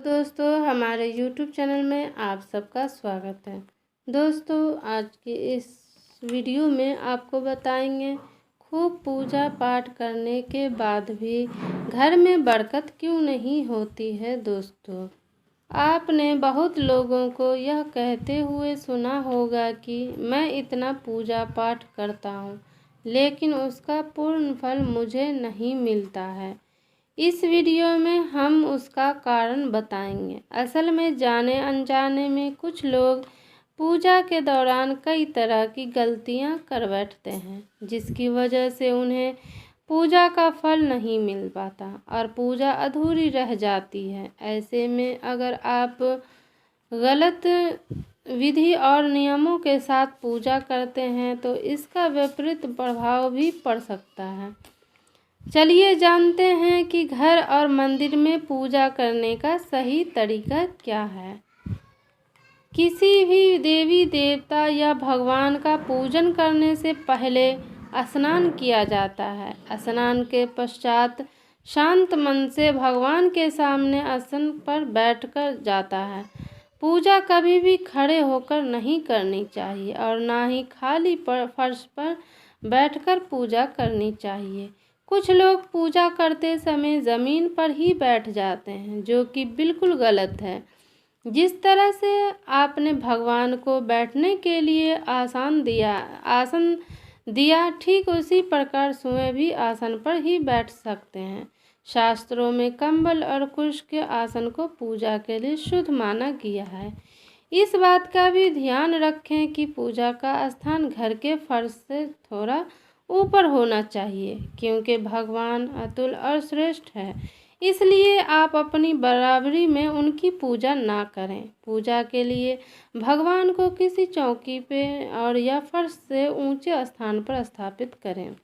दोस्तों हमारे YouTube channel में आप सबका स्वागत है। दोस्तों आज की इस वीडियो में आपको बताएंगे खूब पूजा पाठ करने के बाद भी घर में बरकत क्यों नहीं होती है। दोस्तों आपने बहुत लोगों को यह कहते हुए सुना होगा कि मैं इतना पूजा पाठ करता हूँ लेकिन उसका पूर्ण फल मुझे नहीं मिलता है। इस वीडियो में हम उसका कारण बताएंगे। असल में जाने अनजाने में कुछ लोग पूजा के दौरान कई तरह की गलतियां कर बैठते हैं जिसकी वजह से उन्हें पूजा का फल नहीं मिल पाता और पूजा अधूरी रह जाती है। ऐसे में अगर आप गलत विधि और नियमों के साथ पूजा करते हैं तो इसका विपरीत प्रभाव भी पड़ सकता है। चलिए जानते हैं कि घर और मंदिर में पूजा करने का सही तरीका क्या है। किसी भी देवी देवता या भगवान का पूजन करने से पहले स्नान किया जाता है। स्नान के पश्चात शांत मन से भगवान के सामने आसन पर बैठकर जाता है। पूजा कभी भी खड़े होकर नहीं करनी चाहिए और ना ही खाली फर्श पर बैठकर पूजा करनी चाहिए। कुछ लोग पूजा करते समय ज़मीन पर ही बैठ जाते हैं जो कि बिल्कुल गलत है। जिस तरह से आपने भगवान को बैठने के लिए आसन दिया ठीक उसी प्रकार स्वयं भी आसन पर ही बैठ सकते हैं। शास्त्रों में कंबल और कुश के आसन को पूजा के लिए शुद्ध माना गया है। इस बात का भी ध्यान रखें कि पूजा का स्थान घर के फर्श से थोड़ा ऊपर होना चाहिए क्योंकि भगवान अतुल और श्रेष्ठ है, इसलिए आप अपनी बराबरी में उनकी पूजा ना करें। पूजा के लिए भगवान को किसी चौकी पे और या फर्श से ऊंचे स्थान पर स्थापित करें।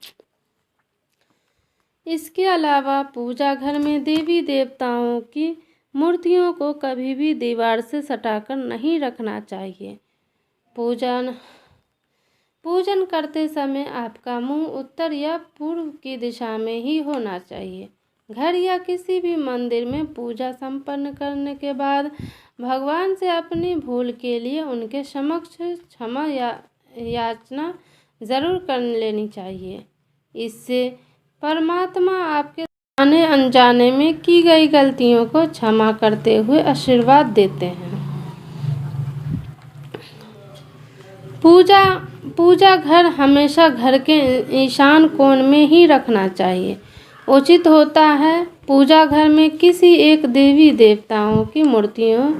इसके अलावा पूजा घर में देवी देवताओं की मूर्तियों को कभी भी दीवार से सटाकर नहीं रखना चाहिए। पूजन करते समय आपका मुंह उत्तर या पूर्व की दिशा में ही होना चाहिए। घर या किसी भी मंदिर में पूजा संपन्न करने के बाद भगवान से अपनी भूल के लिए उनके समक्ष क्षमा याचना जरूर कर लेनी चाहिए। इससे परमात्मा आपके जाने अनजाने में की गई गलतियों को क्षमा करते हुए आशीर्वाद देते हैं। पूजा घर हमेशा घर के ईशान कोण में ही रखना चाहिए। उचित होता है पूजा घर में किसी एक देवी देवताओं की मूर्तियों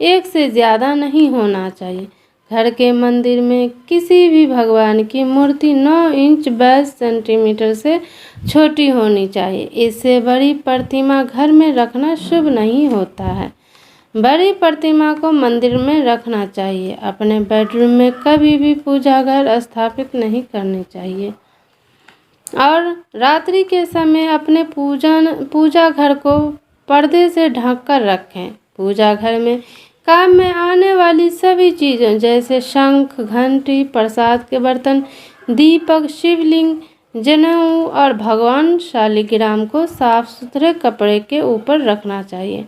एक से ज़्यादा नहीं होना चाहिए। घर के मंदिर में किसी भी भगवान की मूर्ति 9 इंच 22 सेंटीमीटर से छोटी होनी चाहिए। इससे बड़ी प्रतिमा घर में रखना शुभ नहीं होता है। बड़ी प्रतिमा को मंदिर में रखना चाहिए। अपने बेडरूम में कभी भी पूजा घर स्थापित नहीं करनी चाहिए और रात्रि के समय अपने पूजा घर को पर्दे से ढक कर रखें। पूजा घर में काम में आने वाली सभी चीज़ें जैसे शंख, घंटी, प्रसाद के बर्तन, दीपक, शिवलिंग, जनेऊ और भगवान शालिग्राम को साफ सुथरे कपड़े के ऊपर रखना चाहिए।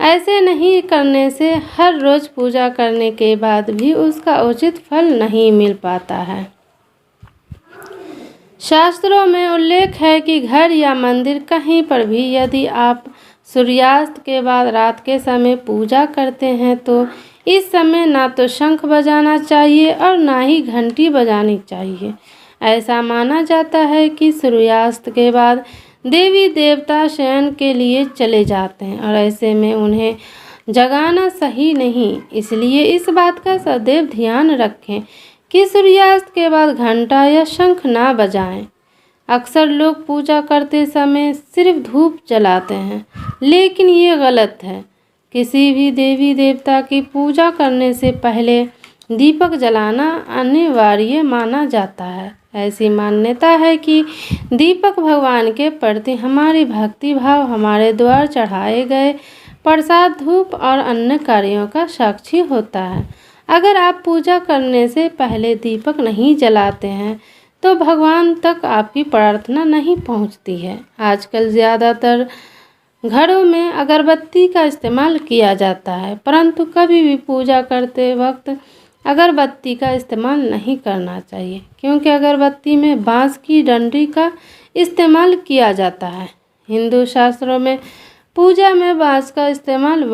ऐसे नहीं करने से हर रोज़ पूजा करने के बाद भी उसका उचित फल नहीं मिल पाता है। शास्त्रों में उल्लेख है कि घर या मंदिर कहीं पर भी यदि आप सूर्यास्त के बाद रात के समय पूजा करते हैं तो इस समय ना तो शंख बजाना चाहिए और ना ही घंटी बजानी चाहिए। ऐसा माना जाता है कि सूर्यास्त के बाद देवी देवता शयन के लिए चले जाते हैं और ऐसे में उन्हें जगाना सही नहीं। इसलिए इस बात का सदैव ध्यान रखें कि सूर्यास्त के बाद घंटा या शंख ना बजाएं। अक्सर लोग पूजा करते समय सिर्फ धूप जलाते हैं लेकिन ये गलत है। किसी भी देवी देवता की पूजा करने से पहले दीपक जलाना अनिवार्य माना जाता है। ऐसी मान्यता है कि दीपक भगवान के प्रति हमारी भक्ति भाव, हमारे द्वारा चढ़ाए गए प्रसाद, धूप और अन्य कार्यों का साक्षी होता है। अगर आप पूजा करने से पहले दीपक नहीं जलाते हैं तो भगवान तक आपकी प्रार्थना नहीं पहुंचती है। आजकल ज़्यादातर घरों में अगरबत्ती का इस्तेमाल किया जाता है, परंतु कभी भी पूजा करते वक्त अगरबत्ती का इस्तेमाल नहीं करना चाहिए, क्योंकि अगरबत्ती में बांस की डंडी का इस्तेमाल किया जाता है। हिंदू शास्त्रों में पूजा में बांस का इस्तेमाल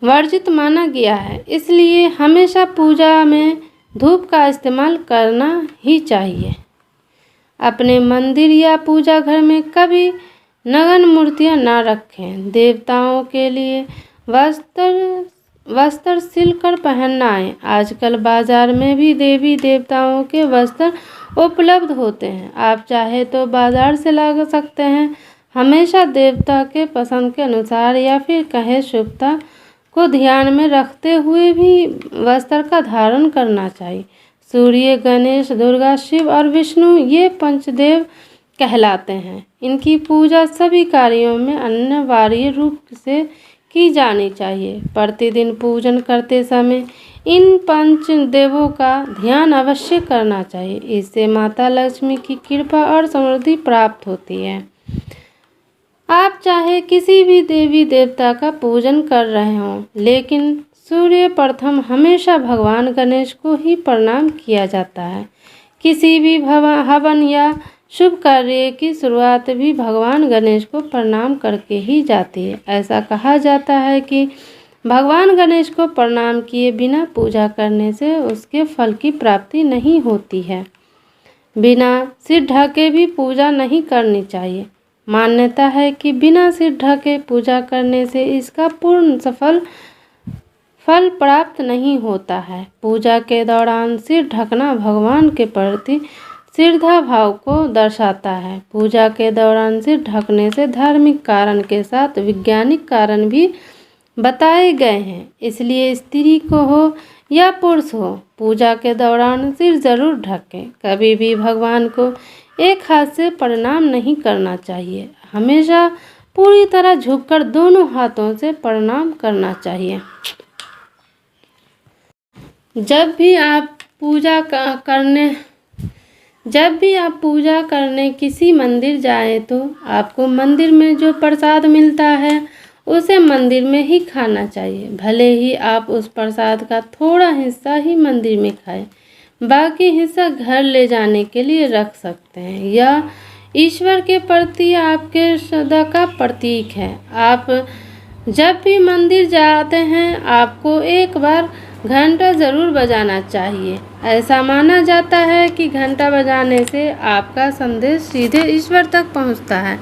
वर्जित माना गया है, इसलिए हमेशा पूजा में धूप का इस्तेमाल करना ही चाहिए। अपने मंदिर या पूजा घर में कभी नग्न मूर्तियां ना रखें। देवताओं के लिए वस्त्र सिलकर पहनना है। आजकल बाजार में भी देवी देवताओं के वस्त्र उपलब्ध होते हैं, आप चाहे तो बाजार से ला सकते हैं। हमेशा देवता के पसंद के अनुसार या फिर कहे शुभता को ध्यान में रखते हुए भी वस्त्र का धारण करना चाहिए। सूर्य, गणेश, दुर्गा, शिव और विष्णु ये पंचदेव कहलाते हैं। इनकी पूजा सभी कार्यों में अनिवार्य रूप से की जानी चाहिए। प्रतिदिन पूजन करते समय इन पंच देवों का ध्यान अवश्य करना चाहिए। इससे माता लक्ष्मी की कृपा और समृद्धि प्राप्त होती है। आप चाहे किसी भी देवी देवता का पूजन कर रहे हों, लेकिन सूर्य प्रथम हमेशा भगवान गणेश को ही प्रणाम किया जाता है। किसी भी हवन या शुभ कार्य की शुरुआत भी भगवान गणेश को प्रणाम करके ही जाती है। ऐसा कहा जाता है कि भगवान गणेश को प्रणाम किए बिना पूजा करने से उसके फल की प्राप्ति नहीं होती है। बिना सिर ढके भी पूजा नहीं करनी चाहिए। मान्यता है कि बिना सिर ढके पूजा करने से इसका पूर्ण फल प्राप्त नहीं होता है। पूजा के दौरान सिर ढकना भगवान के प्रति श्रद्धा भाव को दर्शाता है। पूजा के दौरान सिर ढकने से धार्मिक कारण के साथ वैज्ञानिक कारण भी बताए गए हैं, इसलिए स्त्री को हो या पुरुष हो, पूजा के दौरान सिर जरूर ढकें। कभी भी भगवान को एक हाथ से प्रणाम नहीं करना चाहिए, हमेशा पूरी तरह झुककर दोनों हाथों से प्रणाम करना चाहिए। जब भी आप पूजा करने किसी मंदिर जाएं तो आपको मंदिर में जो प्रसाद मिलता है उसे मंदिर में ही खाना चाहिए। भले ही आप उस प्रसाद का थोड़ा हिस्सा ही मंदिर में खाएं, बाकी हिस्सा घर ले जाने के लिए रख सकते हैं। यह ईश्वर के प्रति आपके श्रद्धा का प्रतीक है। आप जब भी मंदिर जाते हैं आपको एक बार घंटा ज़रूर बजाना चाहिए। ऐसा माना जाता है कि घंटा बजाने से आपका संदेश सीधे ईश्वर तक पहुंचता है।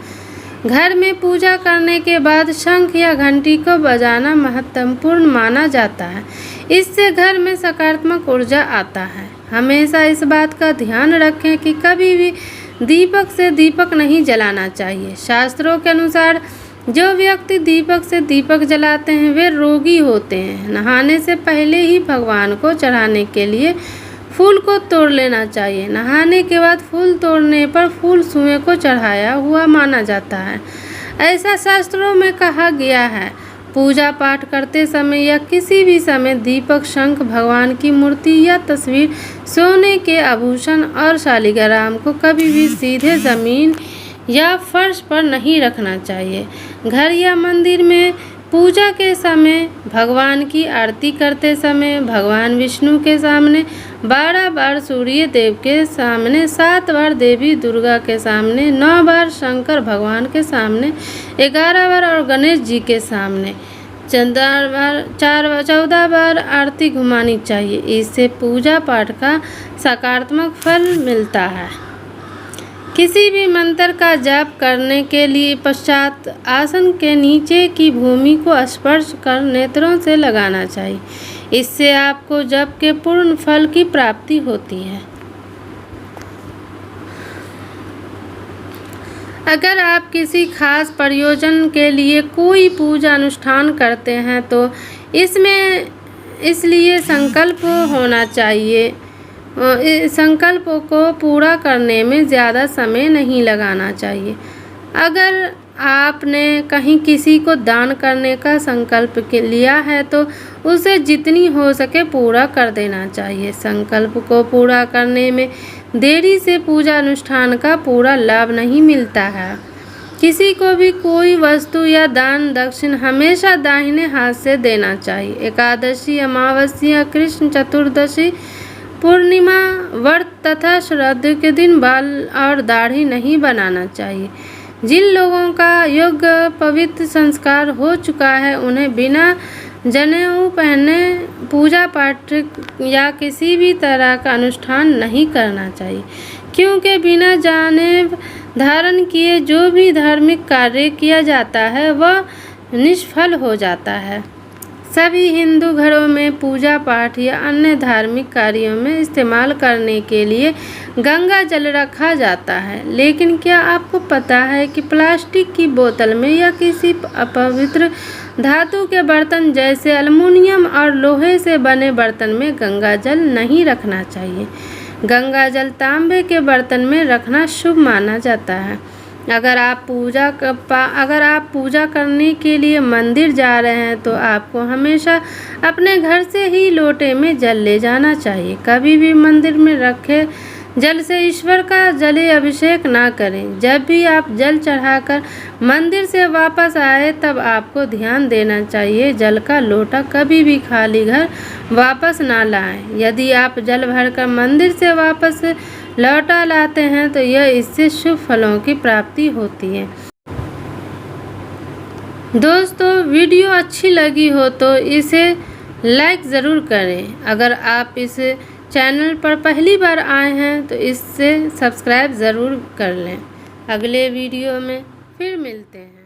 घर में पूजा करने के बाद शंख या घंटी को बजाना महत्वपूर्ण माना जाता है। इससे घर में सकारात्मक ऊर्जा आता है। हमेशा इस बात का ध्यान रखें कि कभी भी दीपक से दीपक नहीं जलाना चाहिए। शास्त्रों के अनुसार जो व्यक्ति दीपक से दीपक जलाते हैं वे रोगी होते हैं। नहाने से पहले ही भगवान को चढ़ाने के लिए फूल को तोड़ लेना चाहिए। नहाने के बाद फूल तोड़ने पर फूल सुएं को चढ़ाया हुआ माना जाता है, ऐसा शास्त्रों में कहा गया है। पूजा पाठ करते समय या किसी भी समय दीपक, शंख, भगवान की मूर्ति या तस्वीर, सोने के आभूषण और शालिग्राम को कभी भी सीधे जमीन या फर्श पर नहीं रखना चाहिए। घर या मंदिर में पूजा के समय भगवान की आरती करते समय भगवान विष्णु के सामने 12 बार, सूर्य देव के सामने 7 बार, देवी दुर्गा के सामने 9 बार, शंकर भगवान के सामने 11 बार और गणेश जी के सामने 14 बार आरती घुमानी चाहिए। इससे पूजा पाठ का सकारात्मक फल मिलता है। किसी भी मंत्र का जाप करने के लिए पश्चात आसन के नीचे की भूमि को स्पर्श कर नेत्रों से लगाना चाहिए। इससे आपको जप के पूर्ण फल की प्राप्ति होती है। अगर आप किसी खास प्रयोजन के लिए कोई पूजा अनुष्ठान करते हैं तो इसलिए संकल्प होना चाहिए। संकल्पों को पूरा करने में ज़्यादा समय नहीं लगाना चाहिए। अगर आपने कहीं किसी को दान करने का संकल्प लिया है तो उसे जितनी हो सके पूरा कर देना चाहिए। संकल्प को पूरा करने में देरी से पूजा अनुष्ठान का पूरा लाभ नहीं मिलता है। किसी को भी कोई वस्तु या दान दक्षिण हमेशा दाहिने हाथ से देना चाहिए। एकादशी, अमावस्या, कृष्ण चतुर्दशी, पूर्णिमा, व्रत तथा श्राद्ध के दिन बाल और दाढ़ी नहीं बनाना चाहिए। जिन लोगों का योग्य पवित्र संस्कार हो चुका है उन्हें बिना जनेऊ पहने पूजा पाठ या किसी भी तरह का अनुष्ठान नहीं करना चाहिए, क्योंकि बिना जनेऊ धारण किए जो भी धार्मिक कार्य किया जाता है वह निष्फल हो जाता है। सभी हिंदू घरों में पूजा पाठ या अन्य धार्मिक कार्यों में इस्तेमाल करने के लिए गंगा जल रखा जाता है, लेकिन क्या आपको पता है कि प्लास्टिक की बोतल में या किसी अपवित्र धातु के बर्तन जैसे एल्युमिनियम और लोहे से बने बर्तन में गंगा जल नहीं रखना चाहिए। गंगा जल तांबे के बर्तन में रखना शुभ माना जाता है। अगर आप पूजा करने के लिए मंदिर जा रहे हैं तो आपको हमेशा अपने घर से ही लोटे में जल ले जाना चाहिए। कभी भी मंदिर में रखे जल से ईश्वर का जले अभिषेक ना करें। जब भी आप जल चढ़ाकर मंदिर से वापस आए तब आपको ध्यान देना चाहिए जल का लोटा कभी भी खाली घर वापस ना लाएं। यदि आप जल भरकर मंदिर से वापस लौटा लाते हैं तो यह इससे शुभ फलों की प्राप्ति होती है। दोस्तों, वीडियो अच्छी लगी हो तो इसे लाइक ज़रूर करें। अगर आप इस चैनल पर पहली बार आए हैं तो इससे सब्सक्राइब ज़रूर कर लें। अगले वीडियो में फिर मिलते हैं।